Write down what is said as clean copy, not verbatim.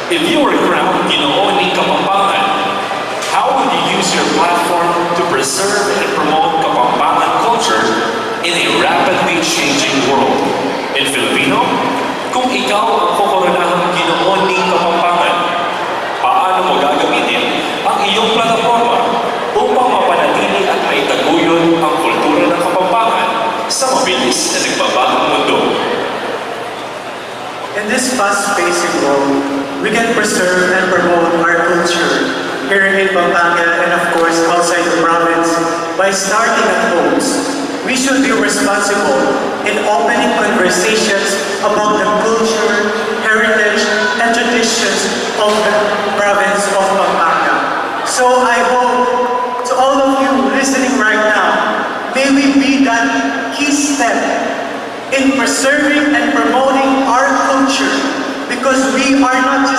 If you were crowned Ginoo ni Kapampangan, how would you use your platform to preserve and promote Kapampangan culture in a rapidly changing world? In Filipino, kung ikaw ang kukoronahang Ginoo ni Kapampangan, paano mo gagamitin ang iyong plataforma upang mapanatili at maitaguyod ang kultura ng Kapampangan sa mabilis na nagbabagong mundo? In this fast-paced world, we can preserve and promote our culture here in Pampanga and of course outside the province by starting at homes. We should be responsible in opening conversations about the culture, heritage, and traditions of the province of Pampanga. So I hope to all of you listening right now, may we be that key step in preserving and promoting our culture, because we are not just